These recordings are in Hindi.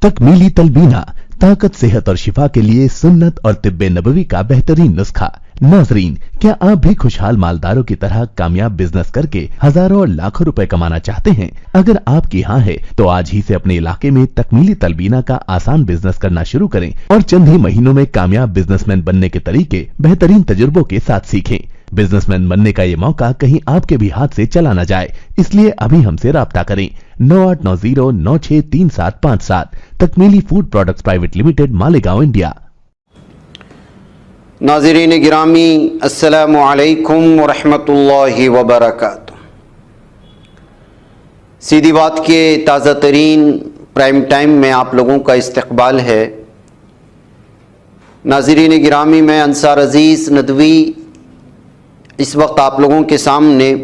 तकमीली तलबीना, ताकत, सेहत और शिफा के लिए सुन्नत और तिब्बे नबवी का बेहतरीन नुस्खा। नाजरीन, क्या आप भी खुशहाल मालदारों की तरह कामयाब बिजनेस करके हजारों और लाखों रुपए कमाना चाहते हैं? अगर आपकी हाँ है तो आज ही से अपने इलाके में तकमीली तलबीना का आसान बिजनेस करना शुरू करें और चंद ही महीनों में कामयाब बिजनेसमैन बनने के तरीके बेहतरीन तजुर्बों के साथ सीखें। बिजनेसमैन बनने का ये मौका कहीं आपके भी हाथ से चला न जाए, इसलिए अभी हमसे राब्ता करें 9890963757। Takmili food products private limited, Malegaon, India. नाज़रीन गिरामी, अस्सलामु अलैकुम वरहमतुल्लाहि वबरकातुहू। सीधी बात के ताज़ा तरीन प्राइम टाइम में आप लोगों का इस्तकबाल है। नाज़रीन गिरामी, मैं अंसार अज़ीज़ नदवी इस वक्त आप लोगों के सामने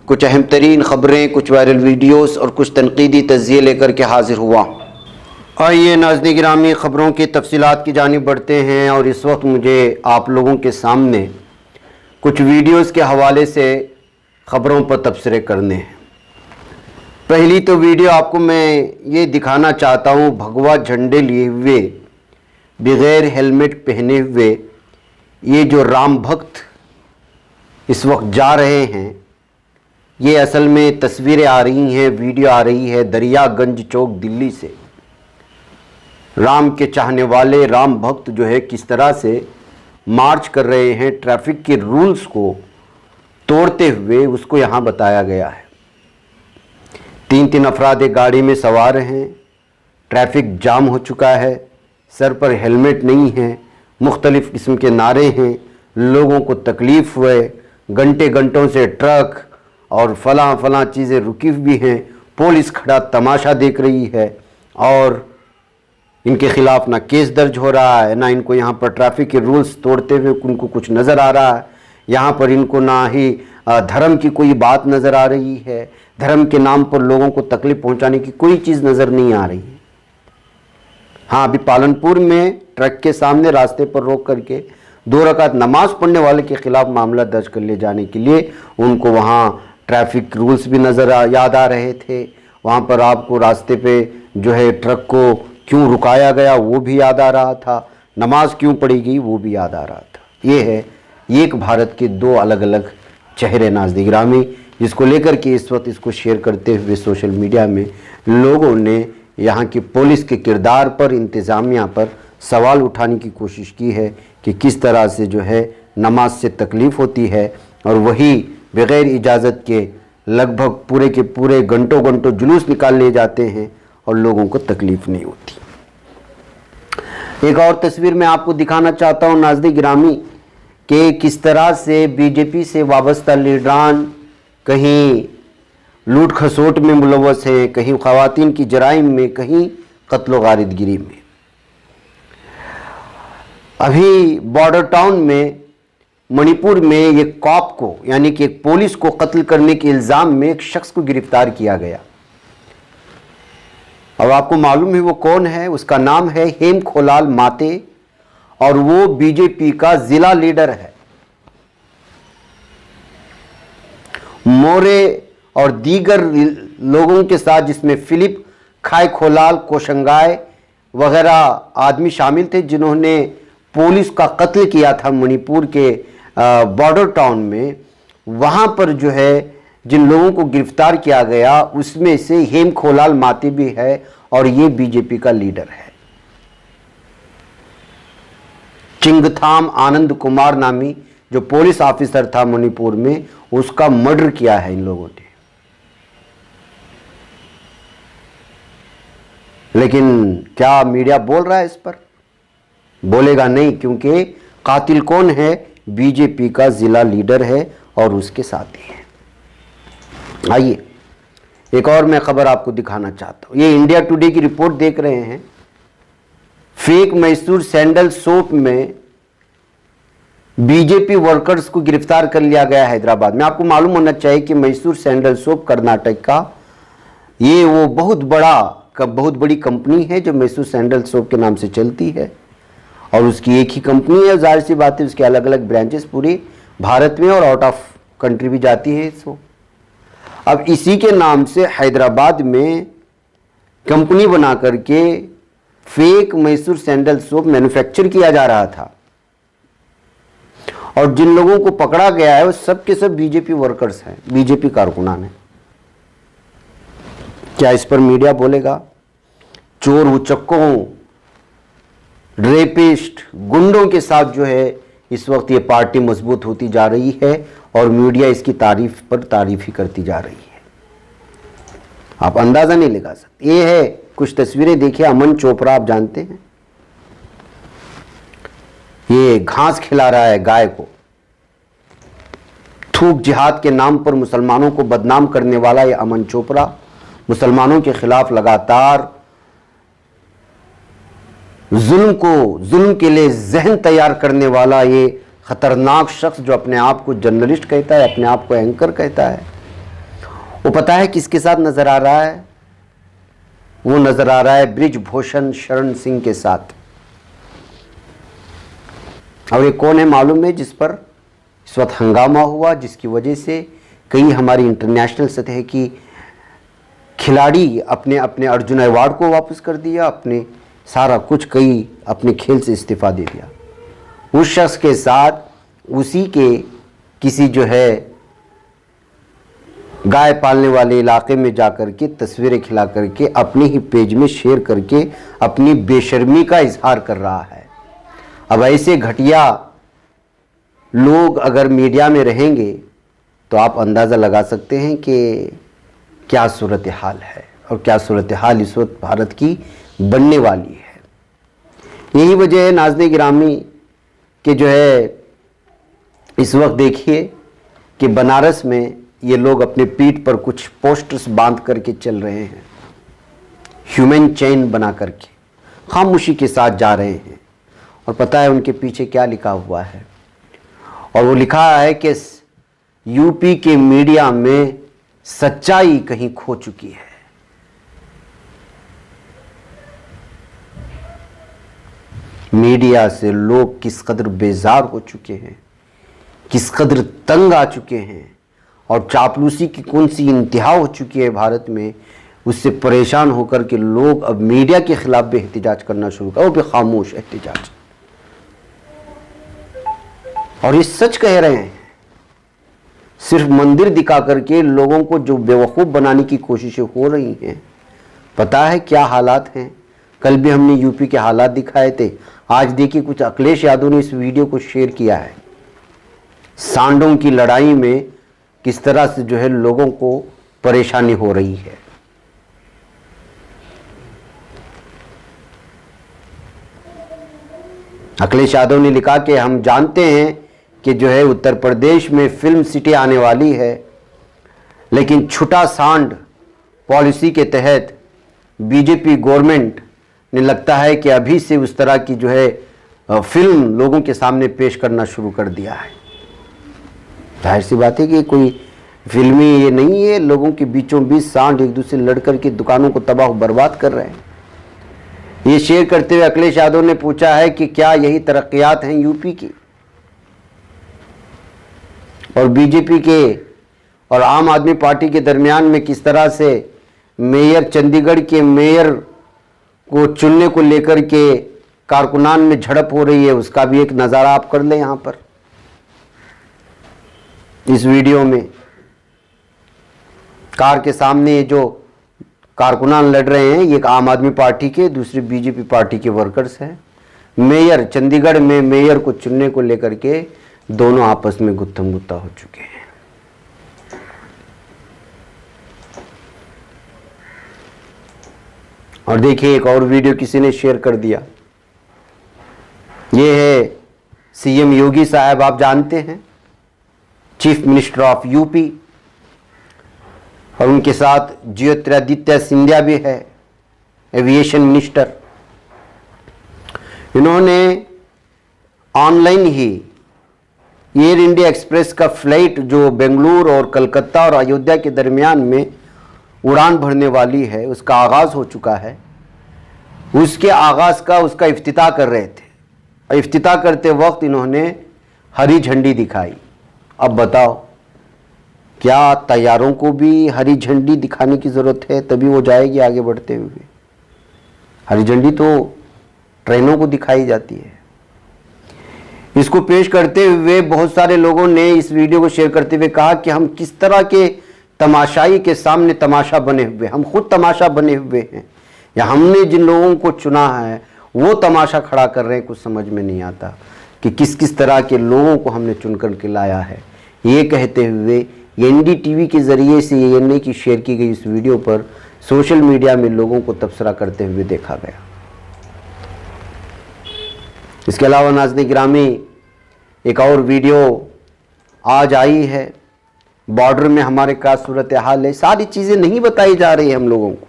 कुछ अहम तरीन ख़बरें, कुछ वायरल वीडियोस और कुछ तनकीदी तज़्ज़िये लेकर के हाज़िर हुआ। आइए नाज़रीन गिरामी, ख़बरों की तफसीलात की जानिब बढ़ते हैं और इस वक्त मुझे आप लोगों के सामने कुछ वीडियोस के हवाले से ख़बरों पर तबसरे करने हैं। पहली तो वीडियो आपको मैं ये दिखाना चाहता हूँ, भगवा झंडे लिए हुए, बग़ैर हेलमेट पहने हुए ये जो राम भक्त इस वक्त जा रहे हैं, ये असल में तस्वीरें आ रही हैं, वीडियो आ रही है दरियागंज चौक दिल्ली से। राम के चाहने वाले राम भक्त जो है किस तरह से मार्च कर रहे हैं, ट्रैफिक के रूल्स को तोड़ते हुए, उसको यहाँ बताया गया है। 3 अफराद एक गाड़ी में सवार हैं, ट्रैफिक जाम हो चुका है, सर पर हेलमेट नहीं है, मुख्तलिफ़ किस्म के नारे हैं, लोगों को तकलीफ़ हुए, घंटे घंटों से ट्रक और फलां चीज़ें रुकी हुई हैं, पुलिस खड़ा तमाशा देख रही है और इनके ख़िलाफ़ ना केस दर्ज हो रहा है, ना इनको यहाँ पर ट्रैफिक के रूल्स तोड़ते हुए उनको कुछ नज़र आ रहा है। यहाँ पर इनको ना ही धर्म की कोई बात नज़र आ रही है, धर्म के नाम पर लोगों को तकलीफ़ पहुँचाने की कोई चीज़ नज़र नहीं आ रही है। हाँ, अभी पालनपुर में ट्रक के सामने रास्ते पर रोक करके 2 रकात नमाज पढ़ने वाले के ख़िलाफ़ मामला दर्ज कर ले जाने के लिए उनको वहाँ ट्रैफिक रूल्स भी याद आ रहे थे। वहाँ पर आपको रास्ते पे जो है ट्रक को क्यों रुकाया गया वो भी याद आ रहा था, नमाज क्यों पढ़ी गई वो भी याद आ रहा था। ये है एक भारत के 2 अलग अलग चेहरे नाज़रीन गिरामी, जिसको लेकर के इस वक्त इसको शेयर करते हुए सोशल मीडिया में लोगों ने यहाँ की पुलिस के किरदार पर, इंतज़ामिया पर सवाल उठाने की कोशिश की है कि किस तरह से जो है नमाज से तकलीफ़ होती है और वही बग़ैर इजाज़त के लगभग पूरे के पूरे घंटों जुलूस निकाल लिए जाते हैं और लोगों को तकलीफ़ नहीं होती। एक और तस्वीर मैं आपको दिखाना चाहता हूँ नाज़रीन गिरामी कि किस तरह से बीजेपी से वाबस्ता लीडरान कहीं लूट खसोट में मुलव्वस है, कहीं ख़वातीन की जराइम में, कहीं कत्ल व गारिदगिरी में। अभी बॉर्डर टाउन में मणिपुर में एक कॉप को, यानी कि एक पुलिस को कत्ल करने के इल्ज़ाम में एक शख्स को गिरफ्तार किया गया। अब आपको मालूम है वो कौन है? उसका नाम है हेमखोलाल माते और वो बीजेपी का जिला लीडर है। मोरे और दीगर लोगों के साथ, जिसमें फिलिप खायखोलाल कोशंगाय वगैरह आदमी शामिल थे, जिन्होंने पुलिस का कत्ल किया था मणिपुर के बॉर्डर टाउन में। वहाँ पर जो है जिन लोगों को गिरफ्तार किया गया उसमें से हेमखोलाल माते भी है और ये बीजेपी का लीडर है। चिंगथाम आनंद कुमार नामी जो पुलिस ऑफिसर था मणिपुर में, उसका मर्डर किया है इन लोगों ने। लेकिन क्या मीडिया बोल रहा है इस पर? बोलेगा नहीं, क्योंकि कातिल कौन है? बीजेपी का जिला लीडर है और उसके साथी हैं। आइए एक और मैं खबर आपको दिखाना चाहता हूं। ये इंडिया टुडे की रिपोर्ट देख रहे हैं। फेक मैसूर सैंडल सोप में बीजेपी वर्कर्स को गिरफ्तार कर लिया गया हैदराबाद में। आपको मालूम होना चाहिए कि मैसूर सैंडल सोप कर्नाटक का ये वो बहुत बड़ी कंपनी है जो मैसूर सैंडल सोप के नाम से चलती है और उसकी एक ही कंपनी है। जाहिर सी बात है उसके अलग अलग ब्रांचेस पूरी भारत में और आउट ऑफ कंट्री भी जाती है। सो अब इसी के नाम से हैदराबाद में कंपनी बना करके fake Mysore sandal soap manufacture किया जा रहा था। और जिन लोगों को पकड़ा गया है वो सब के सब बीजेपी वर्कर्स हैं, बीजेपी कारकुनान हैं। क्या इस पर मीडिया बोलेगा? चोर उचक्कों, रेपिस्ट, गुंडों के साथ जो है इस वक्त ये पार्टी मजबूत होती जा रही है और मीडिया इसकी तारीफ पर तारीफ ही करती जा रही है। आप अंदाजा नहीं लगा सकते। ये है, कुछ तस्वीरें देखिए। अमन चोपड़ा आप जानते हैं, ये घास खिला रहा है गाय को। थूक जिहाद के नाम पर मुसलमानों को बदनाम करने वाला ये अमन चोपड़ा मुसलमानों के खिलाफ लगातार जुल्म के लिए जहन तैयार करने वाला ये खतरनाक शख्स जो अपने आप को जर्नलिस्ट कहता है, अपने आप को एंकर कहता है, वो पता है किसके साथ नजर आ रहा है? वो नजर आ रहा है ब्रिजभूषण शरण सिंह के साथ। और ये कौन है मालूम है? जिस पर इस वक्त हंगामा हुआ, जिसकी वजह से कई हमारी इंटरनेशनल सतह की खिलाड़ी अपने अपने अर्जुन अवार्ड को वापस कर दिया, अपने सारा कुछ, कई अपने खेल से इस्तीफा दे दिया। उस शख्स के साथ उसी के किसी जो है गाय पालने वाले इलाके में जाकर के तस्वीरें खिला करके अपने ही पेज में शेयर करके अपनी बेशर्मी का इजहार कर रहा है। अब ऐसे घटिया लोग अगर मीडिया में रहेंगे तो आप अंदाज़ा लगा सकते हैं कि क्या सूरत हाल है और क्या सूरत हाल इस वक्त भारत की बनने वाली है। यही वजह है नाज़रीन गिरामी कि जो है इस वक्त देखिए कि बनारस में ये लोग अपने पीठ पर कुछ पोस्टर्स बांध करके चल रहे हैं, ह्यूमन चेन बना करके खामोशी के साथ जा रहे हैं। और पता है उनके पीछे क्या लिखा हुआ है? और वो लिखा है कि यूपी के मीडिया में सच्चाई कहीं खो चुकी है। मीडिया से लोग किस कदर बेजार हो चुके हैं, किस कदर तंग आ चुके हैं और चापलूसी की कौन सी इंतहा हो चुकी है भारत में, उससे परेशान होकर के लोग अब मीडिया के खिलाफ भी एहतजाज करना शुरू कर, वो भी खामोश एहतजाज। और ये सच कह रहे हैं, सिर्फ मंदिर दिखा करके लोगों को जो बेवकूफ़ बनाने की कोशिशें हो रही हैं। पता है क्या हालात हैं? कल भी हमने यूपी के हालात दिखाए थे। आज देखिए कुछ अखिलेश यादव ने इस वीडियो को शेयर किया है। सांडों की लड़ाई में किस तरह से जो है लोगों को परेशानी हो रही है। अखिलेश यादव ने लिखा कि हम जानते हैं कि जो है उत्तर प्रदेश में फिल्म सिटी आने वाली है, लेकिन छुटा सांड पॉलिसी के तहत बीजेपी गवर्नमेंट ने लगता है कि अभी से उस तरह की जो है फिल्म लोगों के सामने पेश करना शुरू कर दिया है। जाहिर सी बात है कि कोई फिल्मी ये नहीं है, लोगों के बीचों बीच सांड एक दूसरे लड़कर के दुकानों को तबाह बर्बाद कर रहे हैं। ये शेयर करते हुए अखिलेश यादव ने पूछा है कि क्या यही तरक्कियात हैं यूपी की? और बीजेपी के और आम आदमी पार्टी के दरमियान में किस तरह से मेयर, चंडीगढ़ के मेयर को चुनने को लेकर के कारकुनान में झड़प हो रही है, उसका भी एक नज़ारा आप कर लें यहाँ पर इस वीडियो में। कार के सामने ये जो कारकुनान लड़ रहे हैं, ये आम आदमी पार्टी के, दूसरी बीजेपी पार्टी के वर्कर्स हैं। मेयर, चंडीगढ़ में मेयर को चुनने को लेकर के दोनों आपस में गुत्थम गुत्ता हो चुके हैं। और देखिए एक और वीडियो किसी ने शेयर कर दिया। ये है सीएम योगी साहब, आप जानते हैं, चीफ मिनिस्टर ऑफ यूपी, और उनके साथ ज्योतिरादित्य सिंधिया भी है, एविएशन मिनिस्टर। इन्होंने ऑनलाइन ही एयर इंडिया एक्सप्रेस का फ्लाइट जो बेंगलुरु और कलकत्ता और अयोध्या के दरमियान में उड़ान भरने वाली है, उसका आगाज़ हो चुका है। उसके आगाज़ का उसका इफ्तिताह कर रहे थे और इफ्तिताह करते वक्त इन्होंने हरी झंडी दिखाई। अब बताओ, क्या तैयारों को भी हरी झंडी दिखाने की ज़रूरत है? तभी वो जाएगी आगे बढ़ते हुए। हरी झंडी तो ट्रेनों को दिखाई जाती है। इसको पेश करते हुए बहुत सारे लोगों ने इस वीडियो को शेयर करते हुए कहा कि हम किस तरह के तमाशाई के सामने तमाशा बने हुए, हम खुद तमाशा बने हुए हैं या हमने जिन लोगों को चुना है वो तमाशा खड़ा कर रहे हैं। कुछ समझ में नहीं आता कि किस किस तरह के लोगों को हमने चुन कर के लाया है। ये कहते हुए एनडीटीवी के ज़रिए से एएनए की शेयर की गई इस वीडियो पर सोशल मीडिया में लोगों को तबसरा करते हुए देखा गया। इसके अलावा नाज़रीन गिरामी, एक और वीडियो आज आई है। बॉर्डर में हमारे क्या सूरत हाल है, सारी चीज़ें नहीं बताई जा रही है हम लोगों को,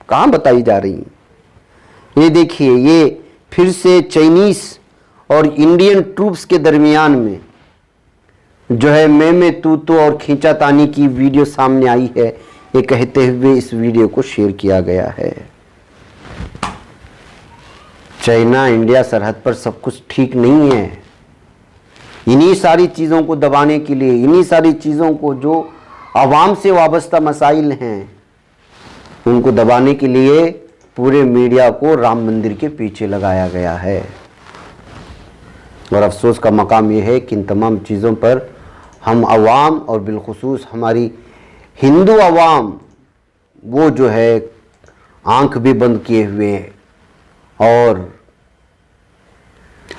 कहाँ बताई जा रही हैं। ये देखिए, ये फिर से चाइनीज़ और इंडियन ट्रूप्स के दरमियान में जो है मैं तू और खींचातानी की वीडियो सामने आई है। ये कहते हुए इस वीडियो को शेयर किया गया है। चाइना इंडिया सरहद पर सब कुछ ठीक नहीं है। इन्हीं सारी चीज़ों को दबाने के लिए, इन्हीं सारी चीज़ों को जो आवाम से वाबस्ता मसाइल हैं उनको दबाने के लिए पूरे मीडिया को राम मंदिर के पीछे लगाया गया है। और अफसोस का मकाम यह है कि इन तमाम चीज़ों पर हम अवाम और बिलखुसूस हमारी हिंदू अवाम वो जो है आंख भी बंद किए हुए और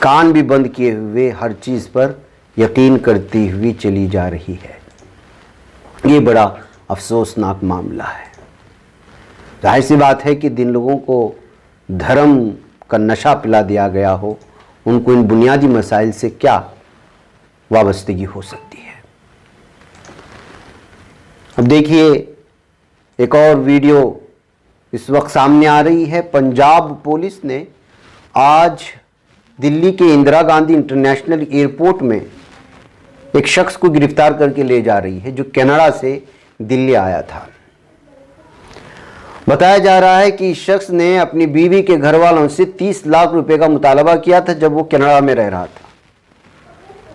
कान भी बंद किए हुए हर चीज़ पर यकीन करती हुई चली जा रही है। ये बड़ा अफसोसनाक मामला है। जाहिर सी बात है कि जिन लोगों को धर्म का नशा पिला दिया गया हो उनको इन बुनियादी मसाइल से क्या वाबस्तगी हो सकती है। अब देखिए, एक और वीडियो इस वक्त सामने आ रही है। पंजाब पुलिस ने आज दिल्ली के इंदिरा गांधी इंटरनेशनल एयरपोर्ट में एक शख्स को गिरफ्तार करके ले जा रही है जो कनाडा से दिल्ली आया था। बताया जा रहा है कि इस शख्स ने अपनी बीवी के घर वालों से 30 लाख रुपए का मुतालबा किया था जब वो कनाडा में रह रहा था,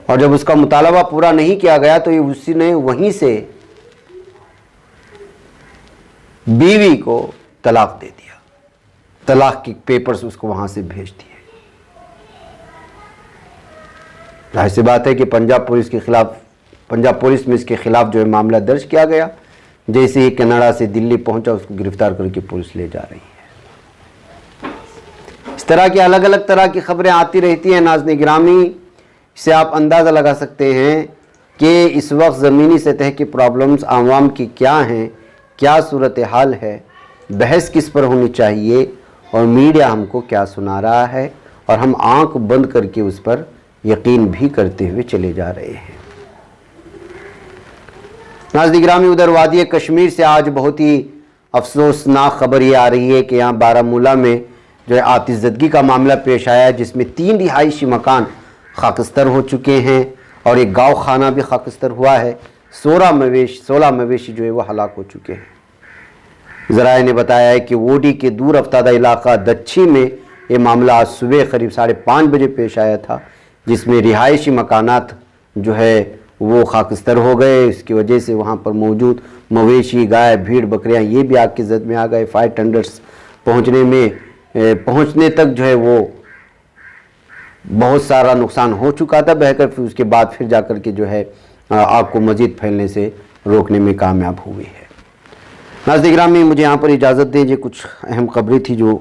और जब उसका मुतालबा पूरा नहीं किया गया तो उसी ने वहीं से बीवी को तलाक दे दिया। तलाक के पेपर्स उसको वहां से भेज दिए। जाहिर सी बात है कि पंजाब पुलिस में इसके खिलाफ जो है मामला दर्ज किया गया। जैसे ही कनाडा से दिल्ली पहुंचा उसको गिरफ्तार करके पुलिस ले जा रही है। इस तरह की अलग अलग तरह की खबरें आती रहती हैं नाज़रीन गिरामी। इससे आप अंदाज़ा लगा सकते हैं कि इस वक्त ज़मीनी सतह की प्रॉब्लम्स आवाम की क्या हैं, क्या सूरत हाल है, बहस किस पर होनी चाहिए और मीडिया हमको क्या सुना रहा है, और हम आंख बंद करके उस पर यकीन भी करते हुए चले जा रहे हैं। नाज़रीन गिरामी, उधर वादी कश्मीर से आज बहुत ही अफसोसनाक खबर ये आ रही है कि यहाँ बारामूला में जो है आतिशज़दगी का मामला पेश आया है, जिसमें 3 रिहायशी मकान खाकस्तर हो चुके हैं और एक गाँव खाना भी खाकस्तर हुआ है। 16 मवेशी जो है वो हलाक हो चुके हैं। ज़राए ने बताया है कि वोडी के दूर अफ्तादा इलाका दच्छी में ये मामला आज सुबह करीब 5:30 बजे पेश आया था, जिसमें रिहायशी मकानात जो है वो खाकस्तर हो गए। इसकी वजह से वहाँ पर मौजूद मवेशी, गाय, भीड़, बकरियाँ ये भी आग की जद में आ गए। फायर टेंडर्स पहुँचने तक जो है वो बहुत सारा नुकसान हो चुका था बहकर, फिर उसके बाद फिर जाकर के जो है आग को मज़ीद फैलने से रोकने में कामयाब हुई है। नाज़रीन गिरामी, मुझे यहाँ पर इजाज़त दें। ये कुछ अहम खबरें थी जो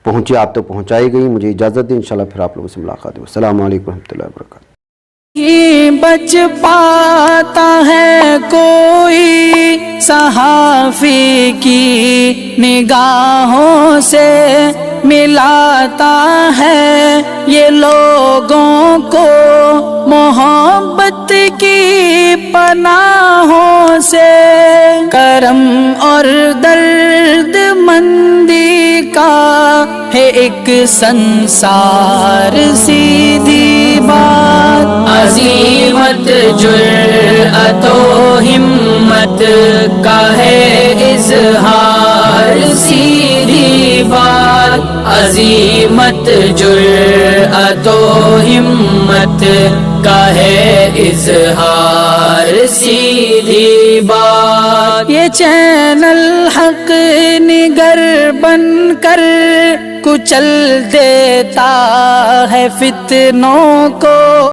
पहुँची आप तक पहुँचाई गई। मुझे इजाज़त दें, इंशाल्लाह फिर आप लोगों से मुलाकात हो। अस्सलाम वालेकुम रहमतुल्लाहि व बरकातहू। ये बच पाता है कोई सहाफ़ी की निगाहों से, मिलाता है ये लोगों को मोहब्बत की पनाहों से। करम और दर्द मंदी का है एक संसार सीधी बात। अज़ीमत जुर्अतो हिम्मत का है इज़हार सीधी बात। अज़ीमत जुर्अतो हिम्मत का है इज़हार हर सीधी बात। ये चैनल हक निगर बनकर कुचल देता है फितनों को।